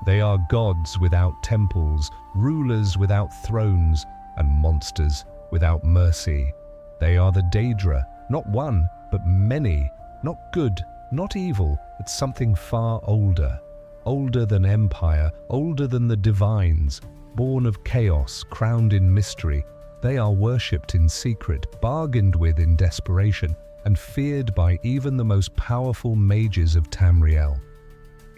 They are gods without temples, rulers without thrones, and monsters without mercy. They are the Daedra, not one, but many, not good, not evil, but something far older. Older than empire, older than the divines, born of chaos, crowned in mystery. They are worshipped in secret, bargained with in desperation, and feared by even the most powerful mages of Tamriel.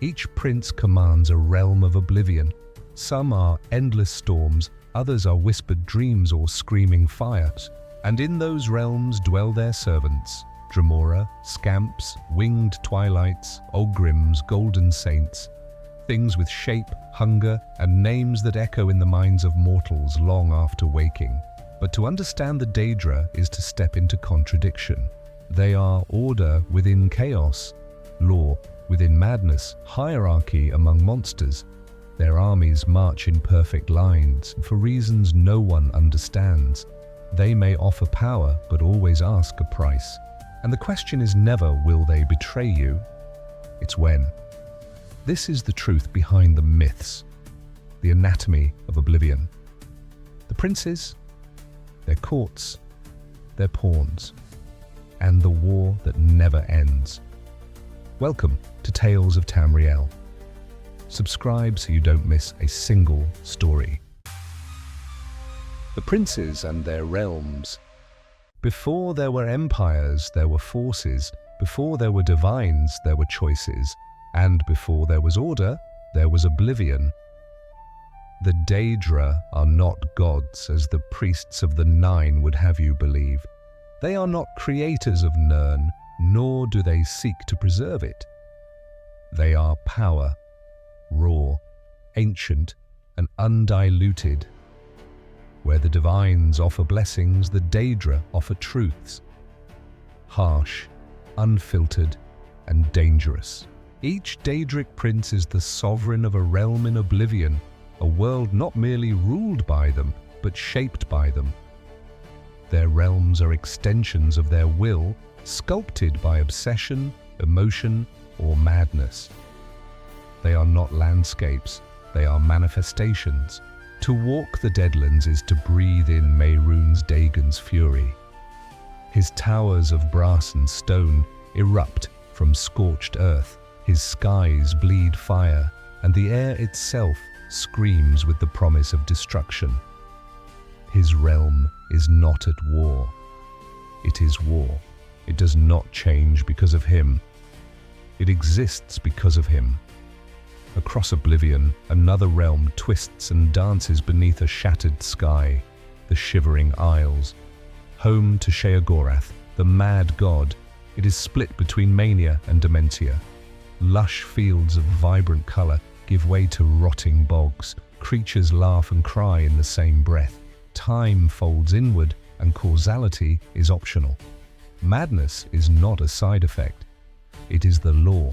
Each prince commands a realm of oblivion. Some are endless storms, others are whispered dreams or screaming fires. And in those realms dwell their servants, Dremora, Scamps, Winged Twilights, Ogrims, Golden Saints, things with shape, hunger, and names that echo in the minds of mortals long after waking. But to understand the Daedra is to step into contradiction. They are order within chaos, law within madness, hierarchy among monsters. Their armies march in perfect lines, for reasons no one understands. They may offer power, but always ask a price. And the question is never, will they betray you? It's when. This is the truth behind the myths, the anatomy of oblivion. The princes, their courts, their pawns, and the war that never ends. Welcome to Tales of Tamriel. Subscribe so you don't miss a single story. The princes and their realms. Before there were empires, there were forces. Before there were divines, there were choices. And before there was order, there was oblivion. The Daedra are not gods, as the priests of the Nine would have you believe. They are not creators of Nirn, nor do they seek to preserve it. They are power, raw, ancient, and undiluted. Where the divines offer blessings, the Daedra offer truths. Harsh, unfiltered, and dangerous. Each Daedric prince is the sovereign of a realm in oblivion, a world not merely ruled by them, but shaped by them. Their realms are extensions of their will, sculpted by obsession, emotion, or madness. They are not landscapes, they are manifestations. To walk the Deadlands is to breathe in Mehrunes Dagon's fury. His towers of brass and stone erupt from scorched earth, his skies bleed fire, and the air itself screams with the promise of destruction. His realm is not at war. It is war. It does not change because of him. It exists because of him. Across oblivion, another realm twists and dances beneath a shattered sky, the Shivering Isles. Home to Sheogorath, the mad god, it is split between mania and dementia. Lush fields of vibrant color give way to rotting bogs. Creatures laugh and cry in the same breath. Time folds inward, and causality is optional. Madness is not a side effect. It is the law.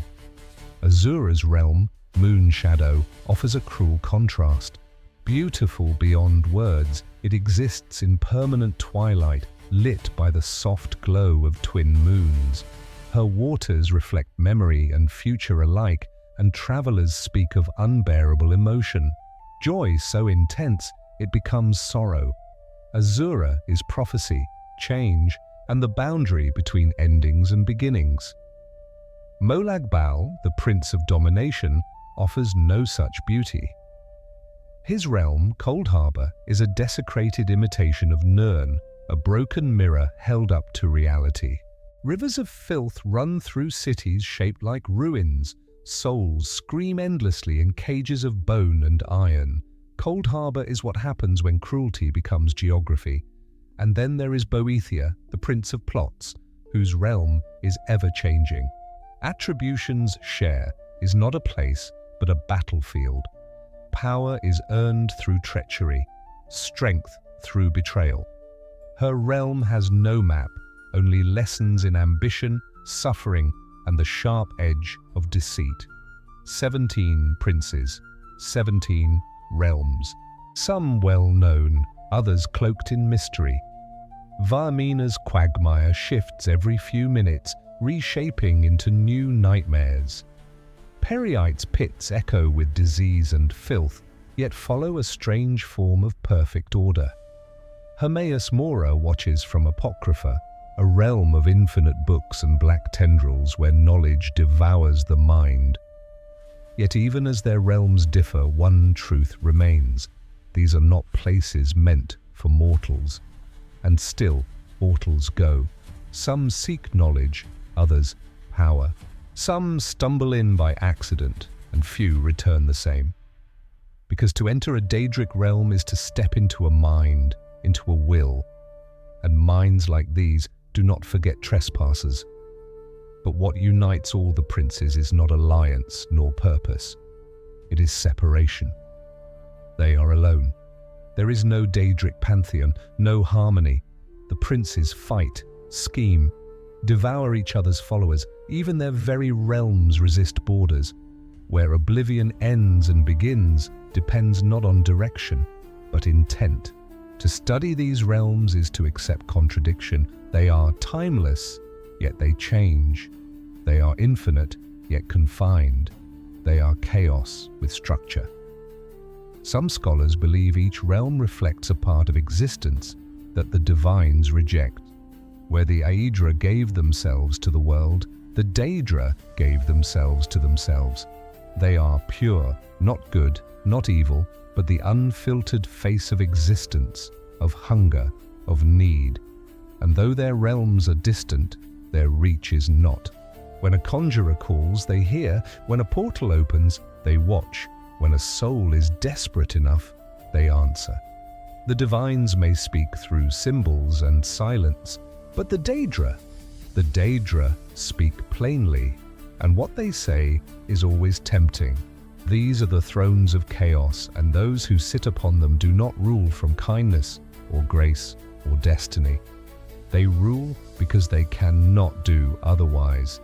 Azura's realm, Moon Shadow, offers a cruel contrast. Beautiful beyond words, it exists in permanent twilight, lit by the soft glow of twin moons. Her waters reflect memory and future alike, and travelers speak of unbearable emotion. Joy so intense, it becomes sorrow. Azura is prophecy, change, and the boundary between endings and beginnings. Molag Bal, the Prince of Domination, offers no such beauty. His realm, Cold Harbor, is a desecrated imitation of Nirn, a broken mirror held up to reality. Rivers of filth run through cities shaped like ruins. Souls scream endlessly in cages of bone and iron. Cold Harbor is what happens when cruelty becomes geography. And then there is Boethia, the Prince of Plots, whose realm is ever-changing. Attribution's share is not a place, but a battlefield. Power is earned through treachery, strength through betrayal. Her realm has no map, only lessons in ambition, suffering, and the sharp edge of deceit. 17 princes, 17 realms, some well-known, others cloaked in mystery. Vaermina's quagmire shifts every few minutes, reshaping into new nightmares. Periite's pits echo with disease and filth, yet follow a strange form of perfect order. Hermaeus Mora watches from Apocrypha, a realm of infinite books and black tendrils where knowledge devours the mind. Yet even as their realms differ, one truth remains. These are not places meant for mortals. And still, mortals go. Some seek knowledge, others power. Some stumble in by accident, and few return the same. Because to enter a Daedric realm is to step into a mind, into a will. And minds like these do not forget trespassers. But what unites all the princes is not alliance nor purpose. It is separation. They are alone. There is no Daedric pantheon, no harmony. The princes fight, scheme, devour each other's followers. Even their very realms resist borders. Where oblivion ends and begins depends not on direction, but intent. To study these realms is to accept contradiction. They are timeless, yet they change. They are infinite, yet confined. They are chaos with structure. Some scholars believe each realm reflects a part of existence that the divines reject. Where the Daedra gave themselves to the world, the Daedra gave themselves to themselves. They are pure, not good, not evil, but the unfiltered face of existence, of hunger, of need. And though their realms are distant, their reach is not. When a conjurer calls, they hear. When a portal opens, they watch. When a soul is desperate enough, they answer. The divines may speak through symbols and silence, but the Daedra speak plainly, and what they say is always tempting. These are the thrones of chaos, and those who sit upon them do not rule from kindness or grace or destiny. They rule because they cannot do otherwise,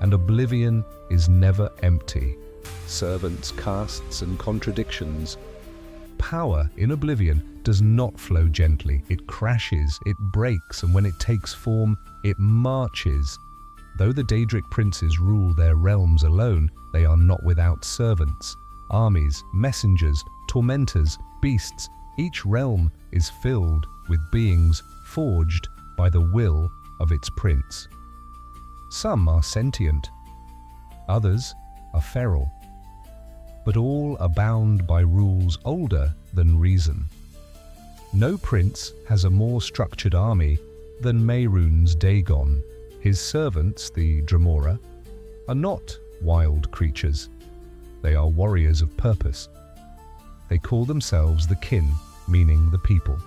and oblivion is never empty. Servants, castes, and contradictions. Power in oblivion does not flow gently. It crashes, it breaks, and when it takes form, it marches. Though the Daedric princes rule their realms alone, they are not without servants, armies, messengers, tormentors, beasts. Each realm is filled with beings forged by the will of its prince. Some are sentient, others are feral, but all are bound by rules older than reason. No prince has a more structured army than Mehrunes Dagon. His servants, the Dremora, are not wild creatures. They are warriors of purpose. They call themselves the kin, meaning the people,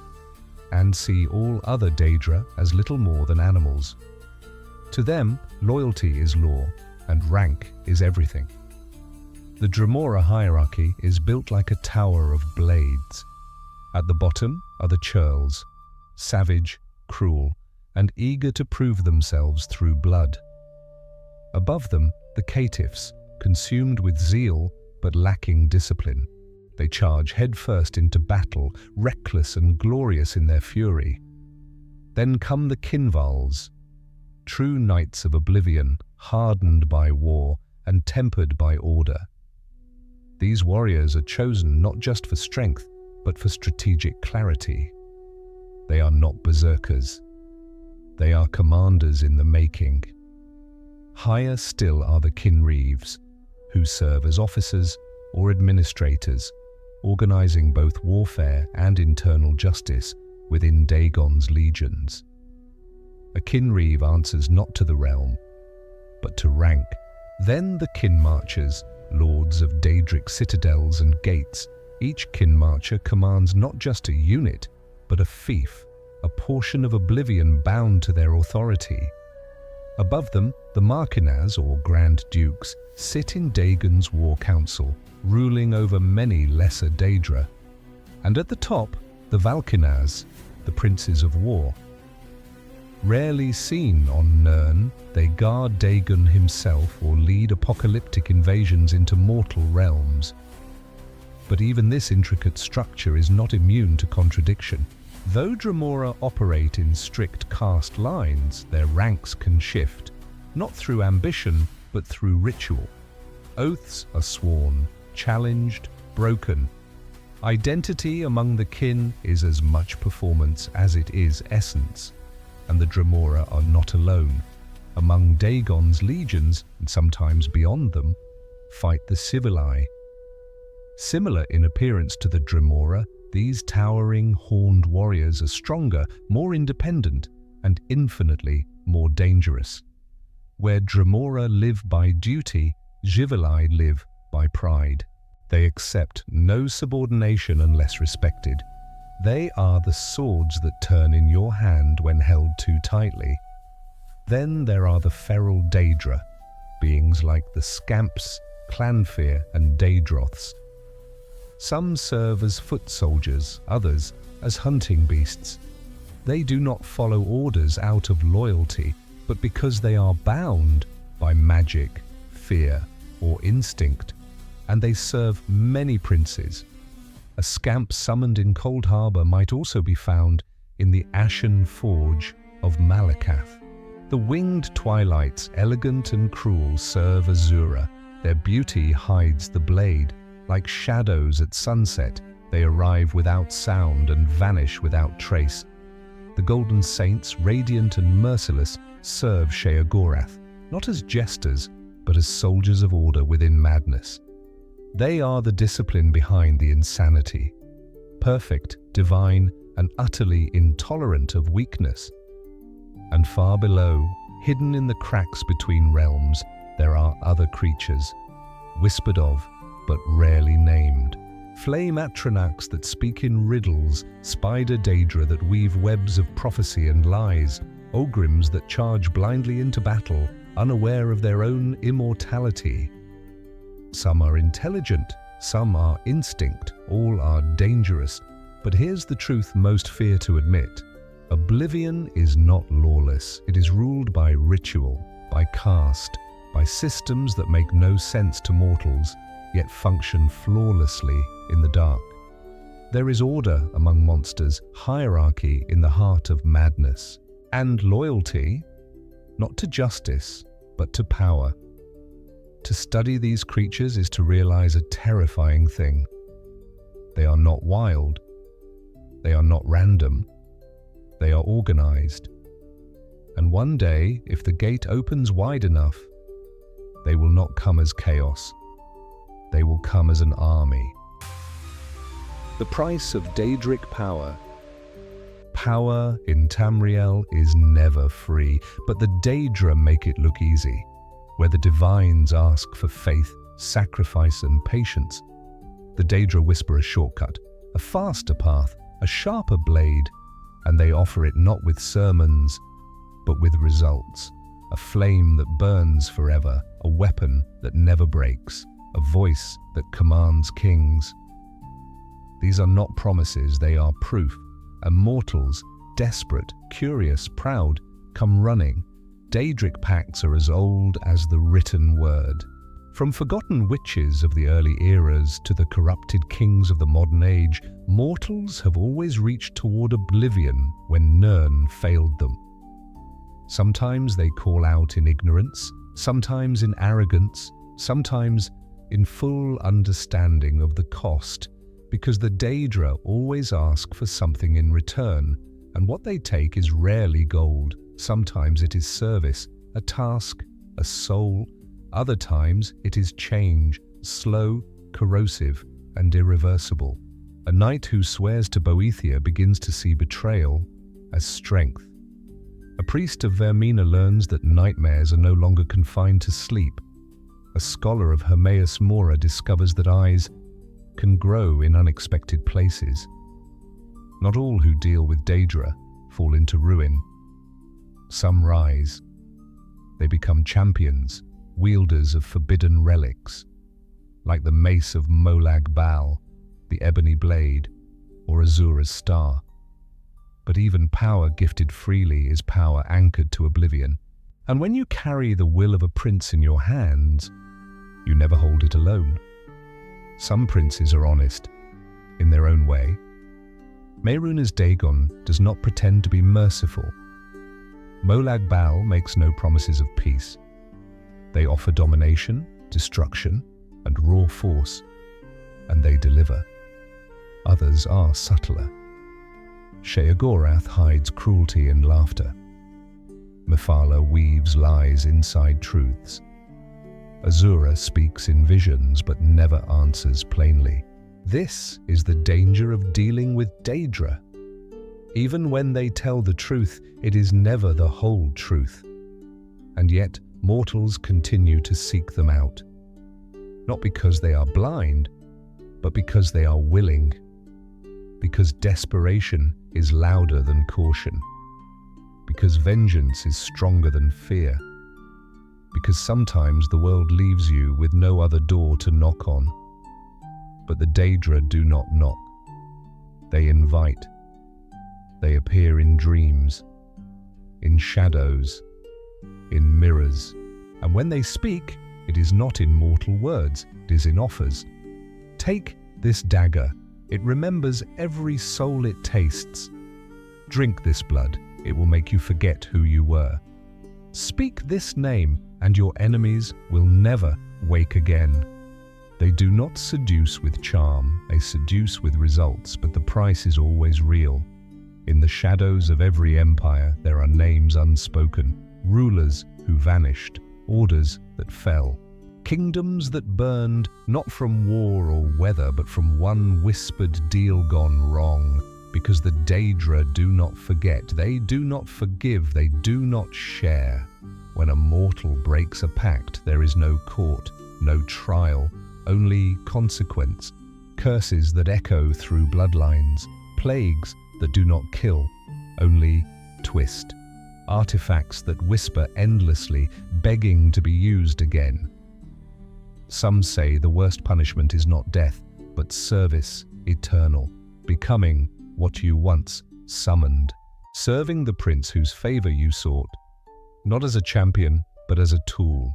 and see all other Daedra as little more than animals. To them, loyalty is law, and rank is everything. The Dremora hierarchy is built like a tower of blades. At the bottom are the churls, savage, cruel, and eager to prove themselves through blood. Above them, the caitiffs, consumed with zeal but lacking discipline. They charge headfirst into battle, reckless and glorious in their fury. Then come the Kinvals, true knights of oblivion, hardened by war and tempered by order. These warriors are chosen not just for strength, but for strategic clarity. They are not berserkers. They are commanders in the making. Higher still are the Kinreeves, who serve as officers or administrators, organizing both warfare and internal justice within Dagon's legions. A Kinreeve answers not to the realm, but to rank. Then the Kinmarchers, lords of Daedric citadels and gates. Each Kinmarcher commands not just a unit, but a fief, a portion of oblivion bound to their authority. Above them, the Marquinas, or Grand Dukes, sit in Dagon's war council, ruling over many lesser Daedra. And at the top, the Valkinas, the princes of war. Rarely seen on Nirn, they guard Dagon himself or lead apocalyptic invasions into mortal realms. But even this intricate structure is not immune to contradiction. Though Dremora operate in strict caste lines, their ranks can shift, not through ambition, but through ritual. Oaths are sworn, challenged, broken. Identity among the kin is as much performance as it is essence, and the Dremora are not alone. Among Dagon's legions, and sometimes beyond them, fight the Civili. Similar in appearance to the Dremora, these towering, horned warriors are stronger, more independent, and infinitely more dangerous. Where Dremora live by duty, Civili live by pride. They accept no subordination unless respected. They are the swords that turn in your hand when held too tightly. Then there are the feral Daedra, beings like the Scamps, Clanfear, and Daedroths. Some serve as foot soldiers, others as hunting beasts. They do not follow orders out of loyalty, but because they are bound by magic, fear, or instinct, and they serve many princes. A scamp summoned in Cold Harbor might also be found in the Ashen Forge of Malakath. The winged twilights, elegant and cruel, serve Azura. Their beauty hides the blade. Like shadows at sunset, they arrive without sound and vanish without trace. The Golden Saints, radiant and merciless, serve Sheogorath, not as jesters, but as soldiers of order within madness. They are the discipline behind the insanity, perfect, divine, and utterly intolerant of weakness. And far below, hidden in the cracks between realms, there are other creatures, whispered of, but rarely named. Flame Atronachs that speak in riddles, spider Daedra that weave webs of prophecy and lies, ogrims that charge blindly into battle, unaware of their own immortality. Some are intelligent, some are instinct, all are dangerous. But here's the truth most fear to admit. Oblivion is not lawless. It is ruled by ritual, by caste, by systems that make no sense to mortals, yet function flawlessly in the dark. There is order among monsters, hierarchy in the heart of madness, and loyalty, not to justice, but to power. To study these creatures is to realize a terrifying thing. They are not wild. They are not random. They are organized. And one day, if the gate opens wide enough, they will not come as chaos. They will come as an army. The price of Daedric power. Power in Tamriel is never free, but the Daedra make it look easy. Where the divines ask for faith, sacrifice, and patience, the Daedra whisper a shortcut, a faster path, a sharper blade, and they offer it not with sermons, but with results. A flame that burns forever, a weapon that never breaks, a voice that commands kings. These are not promises, they are proof. And mortals, desperate, curious, proud, come running. Daedric pacts are as old as the written word. From forgotten witches of the early eras to the corrupted kings of the modern age, mortals have always reached toward oblivion when Nirn failed them. Sometimes they call out in ignorance, sometimes in arrogance, sometimes in full understanding of the cost, because the Daedra always ask for something in return, and what they take is rarely gold. Sometimes it is service, a task, a soul. Other times it is change, slow, corrosive, and irreversible. A knight who swears to Boethia begins to see betrayal as strength. A priest of Vermina learns that nightmares are no longer confined to sleep. A scholar of Hermaeus Mora discovers that eyes can grow in unexpected places. Not all who deal with Daedra fall into ruin. Some rise. They become champions, wielders of forbidden relics, like the mace of Molag Bal, the ebony blade, or Azura's star. But even power gifted freely is power anchored to oblivion. And when you carry the will of a prince in your hands, you never hold it alone. Some princes are honest, in their own way. Mehrunes Dagon does not pretend to be merciful. Molag Bal makes no promises of peace. They offer domination, destruction, and raw force, and they deliver. Others are subtler. Sheogorath hides cruelty in laughter. Mephala weaves lies inside truths. Azura speaks in visions but never answers plainly. This is the danger of dealing with Daedra. Even when they tell the truth, it is never the whole truth. And yet, mortals continue to seek them out. Not because they are blind, but because they are willing. Because desperation is louder than caution. Because vengeance is stronger than fear. Because sometimes the world leaves you with no other door to knock on. But the Daedra do not knock. They invite. They appear in dreams, in shadows, in mirrors. And when they speak, it is not in mortal words, it is in offers. Take this dagger. It remembers every soul it tastes. Drink this blood. It will make you forget who you were. Speak this name, and your enemies will never wake again. They do not seduce with charm, they seduce with results, but the price is always real. In the shadows of every empire, there are names unspoken, rulers who vanished, orders that fell, kingdoms that burned, not from war or weather, but from one whispered deal gone wrong. Because the Daedra do not forget, they do not forgive, they do not share. When a mortal breaks a pact, there is no court, no trial, only consequence, curses that echo through bloodlines, plagues that do not kill, only twist, artifacts that whisper endlessly, begging to be used again. Some say the worst punishment is not death, but service eternal, becoming what you once summoned, serving the prince whose favor you sought, not as a champion, but as a tool,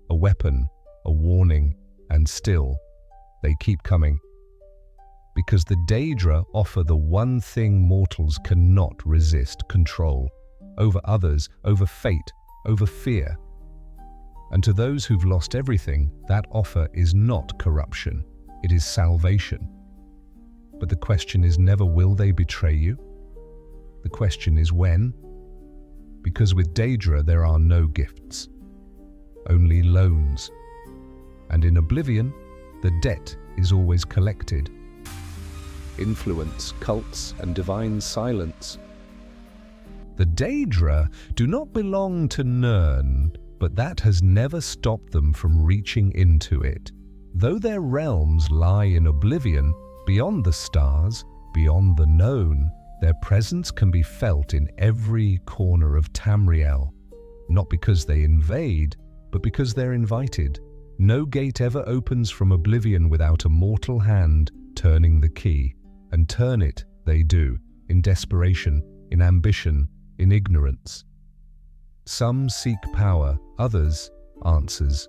a weapon, a warning, and still, they keep coming. Because the Daedra offer the one thing mortals cannot resist: control, over others, over fate, over fear. And to those who've lost everything, that offer is not corruption, it is salvation. But the question is never will they betray you? The question is when? Because with Daedra there are no gifts, only loans. And in Oblivion, the debt is always collected. Influence, cults, and divine silence. The Daedra do not belong to Nirn, but that has never stopped them from reaching into it. Though their realms lie in Oblivion, beyond the stars, beyond the known, their presence can be felt in every corner of Tamriel. Not because they invade, but because they're invited. No gate ever opens from Oblivion without a mortal hand turning the key. And turn it, they do, in desperation, in ambition, in ignorance. Some seek power, others answers.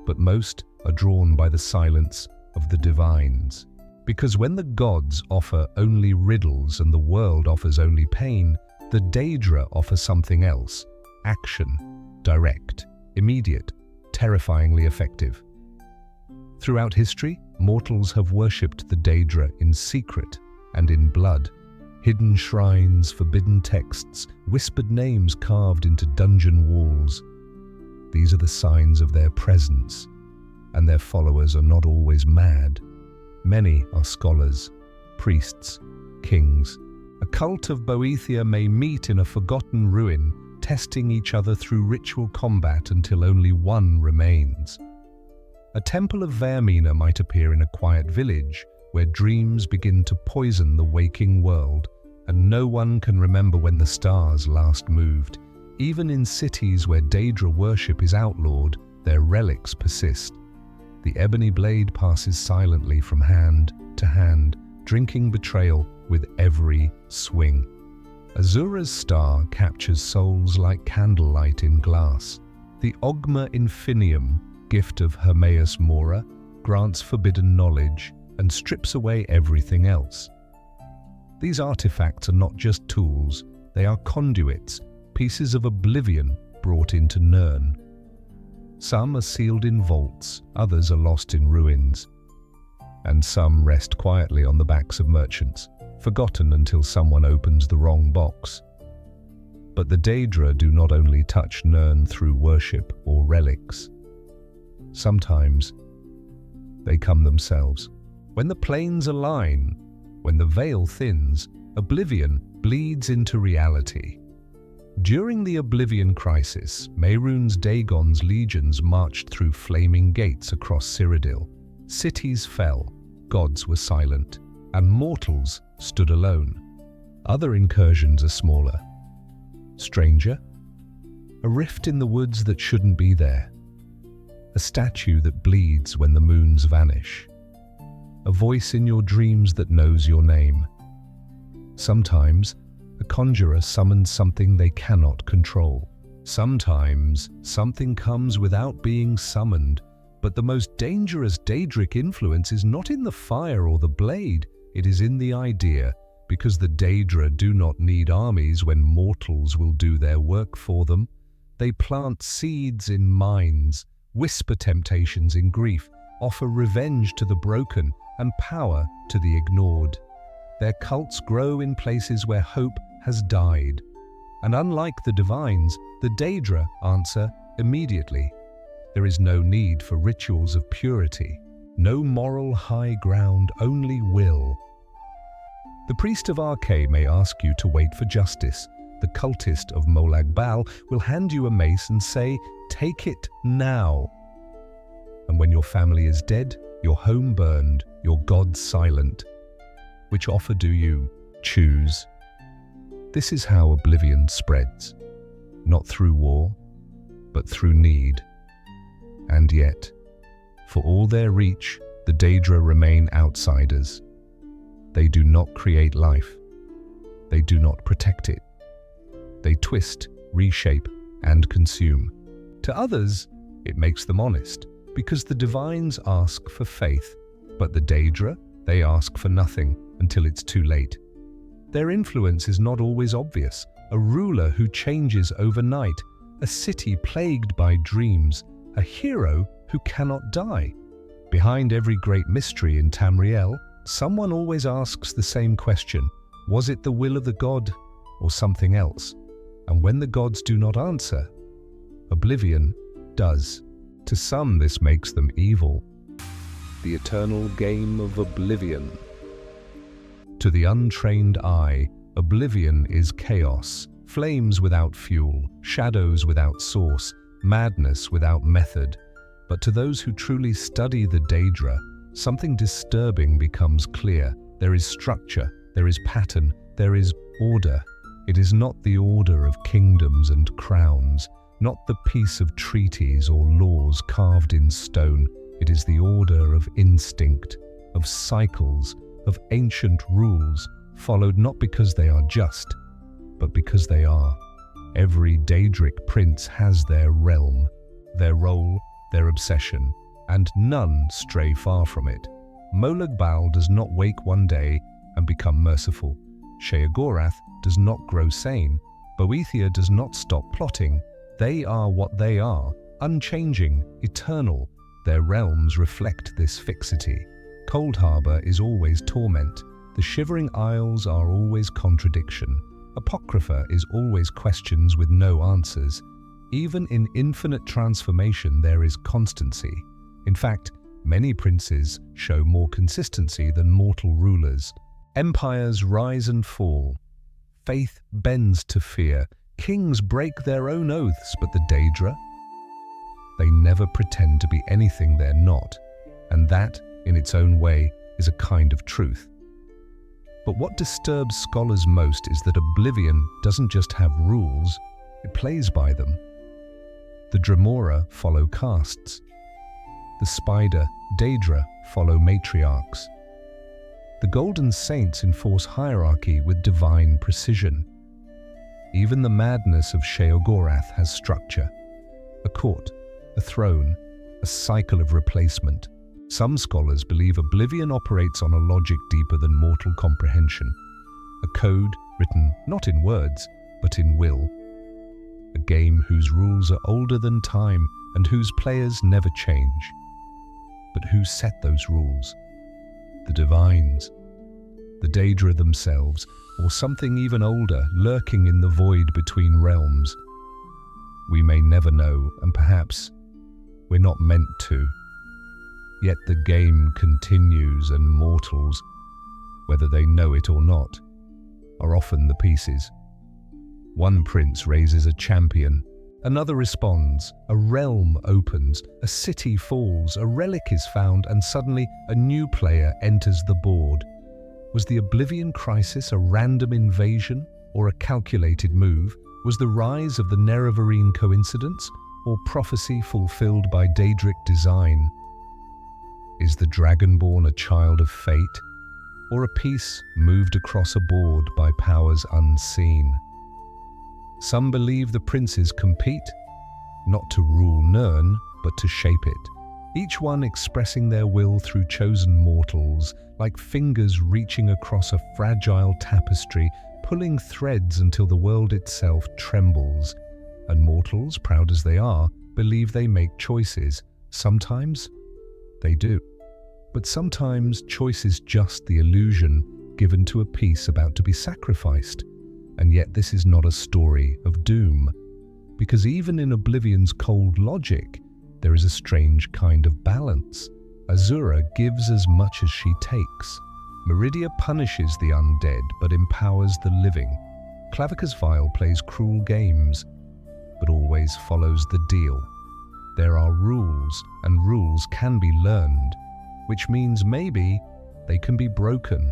But most are drawn by the silence of the divines. Because when the gods offer only riddles and the world offers only pain, the Daedra offer something else: action, direct, immediate, terrifyingly effective. Throughout history, mortals have worshipped the Daedra in secret and in blood. Hidden shrines, forbidden texts, whispered names carved into dungeon walls. These are the signs of their presence, and their followers are not always mad. Many are scholars, priests, kings. A cult of Boethia may meet in a forgotten ruin, testing each other through ritual combat until only one remains. A temple of Vermina might appear in a quiet village, where dreams begin to poison the waking world, and no one can remember when the stars last moved. Even in cities where Daedra worship is outlawed, their relics persist. The ebony blade passes silently from hand to hand, drinking betrayal with every swing. Azura's star captures souls like candlelight in glass. The Ogma Infinium, gift of Hermaeus Mora, grants forbidden knowledge and strips away everything else. These artifacts are not just tools, they are conduits, pieces of oblivion brought into Nirn. Some are sealed in vaults, others are lost in ruins, and some rest quietly on the backs of merchants, forgotten until someone opens the wrong box. But the Daedra do not only touch Nirn through worship or relics. Sometimes they come themselves. When the planes align, when the veil thins, oblivion bleeds into reality. During the Oblivion Crisis, Mehrunes Dagon's legions marched through flaming gates across Cyrodiil. Cities fell, gods were silent, and mortals stood alone. Other incursions are smaller. Stranger? A rift in the woods that shouldn't be there. A statue that bleeds when the moons vanish. A voice in your dreams that knows your name. Sometimes, a conjurer summons something they cannot control. Sometimes, something comes without being summoned, but the most dangerous Daedric influence is not in the fire or the blade, it is in the idea, because the Daedra do not need armies when mortals will do their work for them. They plant seeds in minds, whisper temptations in grief, offer revenge to the broken and power to the ignored. Their cults grow in places where hope has died. And unlike the divines, the Daedra answer immediately. There is no need for rituals of purity, no moral high ground, only will. The priest of Arkay may ask you to wait for justice. The cultist of Molag Bal will hand you a mace and say, "Take it now." And when your family is dead, your home burned, your God silent, which offer do you choose? This is how oblivion spreads, not through war, but through need. And yet, for all their reach, the Daedra remain outsiders. They do not create life. They do not protect it. They twist, reshape, and consume. To others, it makes them honest, because the divines ask for faith, but the Daedra, they ask for nothing until it's too late. Their influence is not always obvious. A ruler who changes overnight, a city plagued by dreams, a hero who cannot die. Behind every great mystery in Tamriel, someone always asks the same question: was it the will of the god or something else? And when the gods do not answer, oblivion does. To some, this makes them evil. The eternal game of oblivion. To the untrained eye, oblivion is chaos, flames without fuel, shadows without source, madness without method. But to those who truly study the Daedra, something disturbing becomes clear. There is structure, there is pattern, there is order. It is not the order of kingdoms and crowns, not the peace of treaties or laws carved in stone. It is the order of instinct, of cycles, of ancient rules, followed not because they are just, but because they are. Every Daedric prince has their realm, their role, their obsession, and none stray far from it. Molag Bal does not wake one day and become merciful. Sheogorath does not grow sane. Boethia does not stop plotting. They are what they are, unchanging, eternal. Their realms reflect this fixity. Cold Harbor is always torment. The Shivering Isles are always contradiction. Apocrypha is always questions with no answers. Even in infinite transformation there is constancy. In fact, many princes show more consistency than mortal rulers. Empires rise and fall. Faith bends to fear. Kings break their own oaths, but the Daedra? They never pretend to be anything they're not, and that, in its own way, is a kind of truth. But what disturbs scholars most is that oblivion doesn't just have rules, it plays by them. The Dremora follow castes. The Spider, Daedra, follow matriarchs. The Golden Saints enforce hierarchy with divine precision. Even the madness of Sheogorath has structure. A court, a throne, a cycle of replacement. Some scholars believe oblivion operates on a logic deeper than mortal comprehension. A code written not in words, but in will. A game whose rules are older than time and whose players never change. But who set those rules? The divines, the Daedra themselves, or something even older, lurking in the void between realms. We may never know, and perhaps we're not meant to. Yet the game continues, and mortals, whether they know it or not, are often the pieces. One prince raises a champion, another responds, a realm opens, a city falls, a relic is found, and suddenly a new player enters the board. Was the Oblivion Crisis a random invasion or a calculated move? Was the rise of the Nerevarine coincidence or prophecy fulfilled by Daedric design? Is the Dragonborn a child of fate or a piece moved across a board by powers unseen? Some believe the princes compete, not to rule Nirn, but to shape it, each one expressing their will through chosen mortals, like fingers reaching across a fragile tapestry, pulling threads until the world itself trembles. And mortals, proud as they are, believe they make choices. Sometimes they do. But sometimes choice is just the illusion given to a piece about to be sacrificed. And yet this is not a story of doom, because even in Oblivion's cold logic, there is a strange kind of balance. Azura gives as much as she takes. Meridia punishes the undead but empowers the living. Clavicus Vile plays cruel games, but always follows the deal. There are rules, and rules can be learned, which means maybe they can be broken.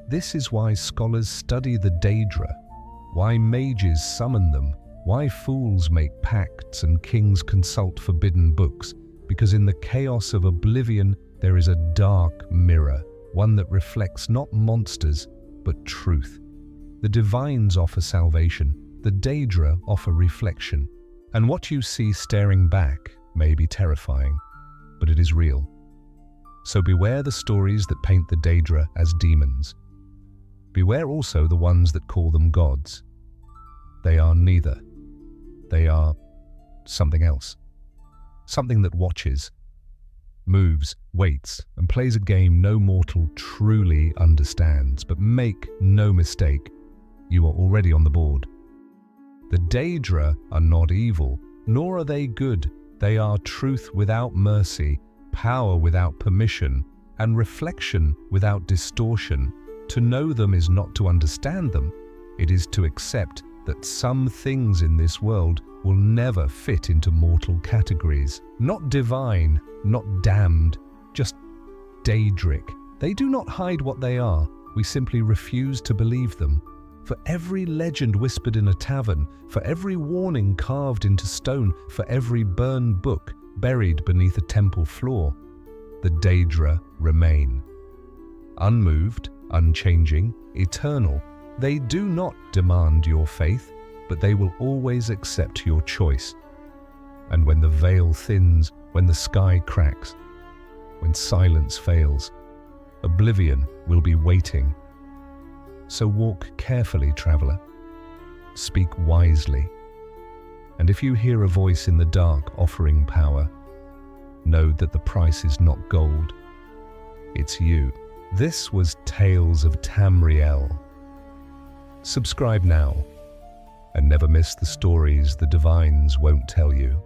This is why scholars study the Daedra, why mages summon them, why fools make pacts and kings consult forbidden books, because in the chaos of Oblivion there is a dark mirror, one that reflects not monsters, but truth. The divines offer salvation, the Daedra offer reflection, and what you see staring back may be terrifying, but it is real. So beware the stories that paint the Daedra as demons. Beware also the ones that call them gods. They are neither. They are something else. Something that watches, moves, waits, and plays a game no mortal truly understands. But make no mistake, you are already on the board. The Daedra are not evil, nor are they good. They are truth without mercy, power without permission, and reflection without distortion. To know them is not to understand them. It is to accept that some things in this world will never fit into mortal categories. Not divine, not damned, just Daedric. They do not hide what they are. We simply refuse to believe them. For every legend whispered in a tavern, for every warning carved into stone, for every burned book buried beneath a temple floor, the Daedra remain. Unmoved, unchanging, eternal, they do not demand your faith, but they will always accept your choice. And when the veil thins, when the sky cracks, when silence fails, Oblivion will be waiting. So walk carefully, traveler. Speak wisely. And if you hear a voice in the dark offering power, know that the price is not gold. It's you. This was Tales of Tamriel. Subscribe now and never miss the stories the divines won't tell you.